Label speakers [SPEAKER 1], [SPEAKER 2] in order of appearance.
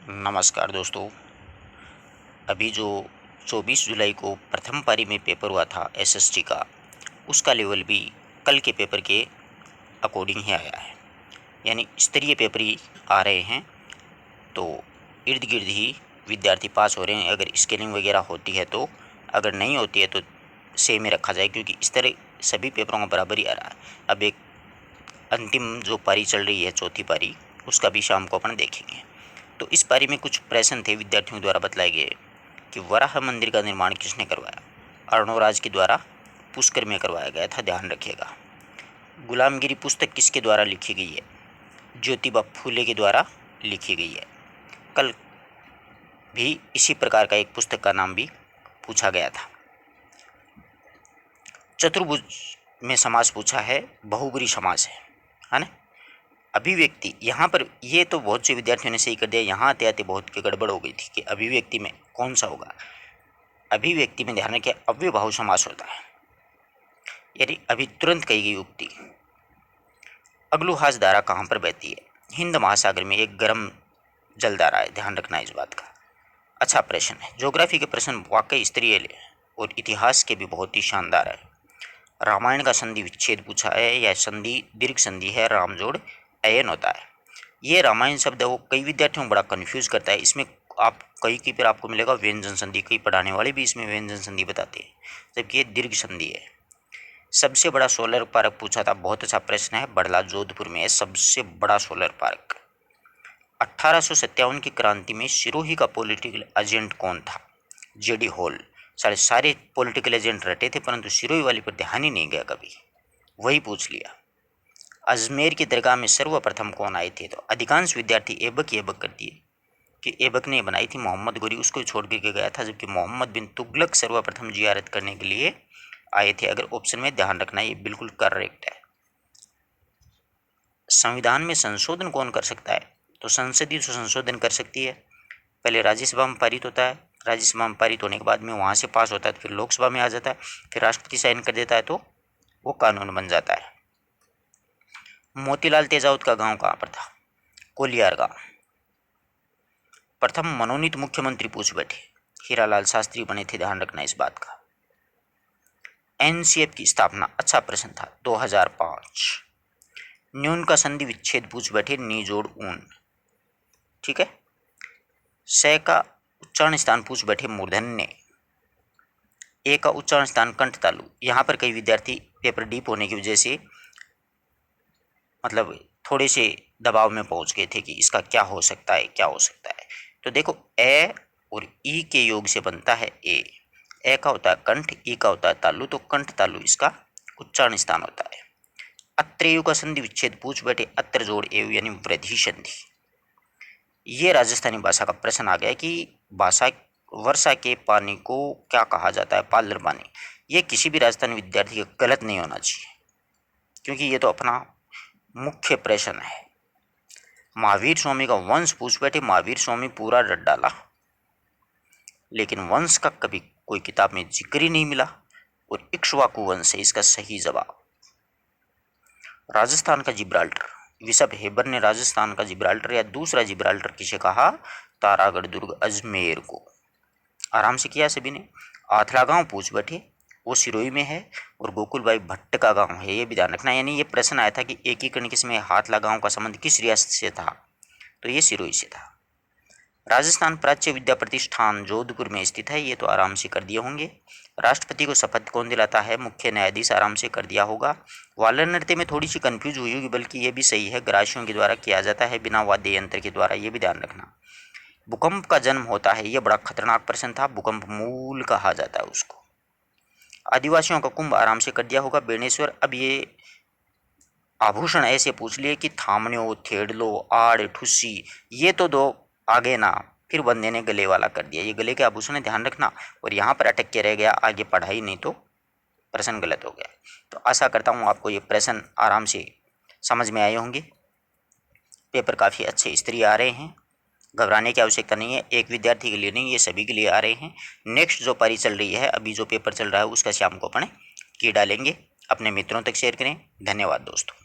[SPEAKER 1] नमस्कार दोस्तों। अभी जो 24 जुलाई को प्रथम पारी में पेपर हुआ था एसएसटी का, उसका लेवल भी कल के पेपर के अकॉर्डिंग ही आया है। यानी स्तरीय पेपर ही आ रहे हैं, तो इर्द गिर्द ही विद्यार्थी पास हो रहे हैं। अगर स्केलिंग वगैरह होती है तो, अगर नहीं होती है तो सेम ही रखा जाए, क्योंकि इस तरह सभी पेपरों का बराबर ही आ रहा है। अब एक अंतिम जो पारी चल रही है, चौथी पारी, उसका भी शाम को अपन देखेंगे। तो इस पारी में कुछ प्रश्न थे विद्यार्थियों द्वारा बतलाए गए कि वराह मंदिर का निर्माण किसने करवाया। अर्णोराज के द्वारा पुष्कर में करवाया गया था, ध्यान रखिएगा। गुलामगिरी पुस्तक किसके द्वारा लिखी गई है? ज्योतिबा फूले के द्वारा लिखी गई है। कल भी इसी प्रकार का एक पुस्तक का नाम भी पूछा गया था। चतुर्भुज में समास पूछा है, बहुब्री समास है ना। अभिव्यक्ति, यहाँ पर ये तो बहुत से विद्यार्थियों ने सही कर दिया। यहाँ आते आते बहुत की गड़बड़ हो गई थी कि अभिव्यक्ति में कौन सा होगा। अभिव्यक्ति में ध्यान रखिए, अव्ययभाव समास होता है, यानी अभी तुरंत कही गई उक्ति। अगलुहास धारा कहाँ पर बहती है? हिंद महासागर में एक गर्म जलधारा है, ध्यान रखना इस बात का। अच्छा प्रश्न है। ज्योग्राफी के प्रश्न वाकई स्तरीय और इतिहास के भी बहुत ही शानदार है। रामायण का संधि विच्छेद पूछा है, यह संधि दीर्घ संधि है, राम जोड़ अयन होता है। ये रामायण शब्द है वो कई विद्यार्थियों को बड़ा कंफ्यूज करता है। इसमें आप कई की फिर आपको मिलेगा व्यंजन संधि, कई पढ़ाने वाले भी इसमें व्यंजन संधि बताते हैं, जबकि ये दीर्घ संधि है। सबसे बड़ा सोलर पार्क पूछा था, बहुत अच्छा प्रश्न है। बड़ला जोधपुर में है सबसे बड़ा सोलर पार्क। 1857 की क्रांति में सिरोही का पॉलिटिकल एजेंट कौन था? JD hall. सारे पॉलिटिकल एजेंट रटे थे, परंतु सिरोही वाली पर ध्यान ही नहीं गया कभी, वही पूछ लिया। अजमेर की दरगाह में सर्वप्रथम कौन आए थे? तो अधिकांश विद्यार्थी एबक कर दिए कि एबक ने बनाई थी, मोहम्मद गोरी उसको छोड़ के गया था, जबकि मोहम्मद बिन तुगलक सर्वप्रथम जियारत करने के लिए आए थे। अगर ऑप्शन में ध्यान रखना, ये बिल्कुल करेक्ट है। संविधान में संशोधन कौन कर सकता है? तो संसदीय संशोधन कर सकती है। पहले राज्यसभा में पारित होता है, राज्यसभा में पारित होने के बाद में वहाँ से पास होता है, तो फिर लोकसभा में आ जाता है, फिर राष्ट्रपति साइन कर देता है, तो वो कानून बन जाता है। मोतीलाल तेजावत का गांव कहाँ पर था? कोलियार गांव। प्रथम मनोनीत मुख्यमंत्री पूछ बैठे, हीरालाल शास्त्री बने थे, ध्यान रखना इस बात का। एनसीएफ की स्थापना, अच्छा प्रश्न था, 2005। न्यून का संधि विच्छेद पूछ बैठे, नी जोड़ ऊन, ठीक है। स का उच्चारण स्थान पूछ बैठे, मूर्धन्य। ए का उच्चारण स्थान कंठ तालु। यहाँ पर कई विद्यार्थी पेपर डीप होने की वजह से मतलब थोड़े से दबाव में पहुंच गए थे कि इसका क्या हो सकता है, क्या हो सकता है। तो देखो, ए और ई के योग से बनता है ए। ए का होता है कंठ, ई का होता है तालु, तो कंठ तालु इसका उच्चारण स्थान होता है। अत्रेयु का संधि विच्छेद पूछ बैठे, अत्र जोड़ एव यानी वृद्धि संधि। ये राजस्थानी भाषा का प्रश्न आ गया कि भाषा वर्षा के पानी को क्या कहा जाता है? पालर पानी। ये किसी भी राजस्थानी विद्यार्थी का गलत नहीं होना चाहिए, क्योंकि ये तो अपना मुख्य प्रश्न है। महावीर स्वामी का वंश पूछ बैठे, महावीर स्वामी पूरा रट डाला, लेकिन वंश का कभी कोई किताब में जिक्र ही नहीं मिला, और इक्ष्वाकु वंश है इसका सही जवाब। राजस्थान का जिब्राल्टर, विशप हेबर ने राजस्थान का जिब्राल्टर या दूसरा जिब्राल्टर किसे कहा? तारागढ़ दुर्ग अजमेर को। आराम से किया सभी ने। आथला गांव पूछ बैठे, वो सिरोही में है, और गोकुल भाई भट्ट का गांव है, ये भी ध्यान रखना। यानी ये प्रश्न आया था कि एकीकरण किसमें, हाथला गांव का संबंध किस रियासत से था? तो ये सिरोही से था। राजस्थान प्राच्य विद्या प्रतिष्ठान जोधपुर में स्थित है, ये तो आराम से कर दिए होंगे। राष्ट्रपति को शपथ कौन दिलाता है? मुख्य न्यायाधीश, आराम से कर दिया होगा। वालर नृत्य में थोड़ी सी कंफ्यूज हुई होगी, बल्कि ये भी सही है, ग्रासियों के द्वारा किया जाता है, बिना वाद्य यंत्र के द्वारा, ये भी ध्यान रखना। भूकंप का जन्म होता है, ये बड़ा खतरनाक प्रश्न था, भूकंप मूल कहा जाता है उसको। आदिवासियों का कुंभ, आराम से कर दिया होगा, बेणेश्वर। अब ये आभूषण ऐसे पूछ लिए कि थामन्यो, थेड़लो, आड़, ठुस्सी, ये तो दो आगे ना, फिर बंदे ने गले वाला कर दिया, ये गले के आभूषण है, ध्यान रखना। और यहाँ पर अटक के रह गया, आगे पढ़ाई नहीं तो प्रश्न गलत हो गया। तो आशा करता हूँ आपको ये प्रश्न आराम से समझ में आए होंगे। पेपर काफ़ी अच्छे स्तरीय आ रहे हैं, घबराने की आवश्यकता नहीं है। एक विद्यार्थी के लिए नहीं, ये सभी के लिए आ रहे हैं। नेक्स्ट जो पारी चल रही है, अभी जो पेपर चल रहा है, उसका शाम को अपन की डालेंगे। अपने मित्रों तक शेयर करें। धन्यवाद दोस्तों।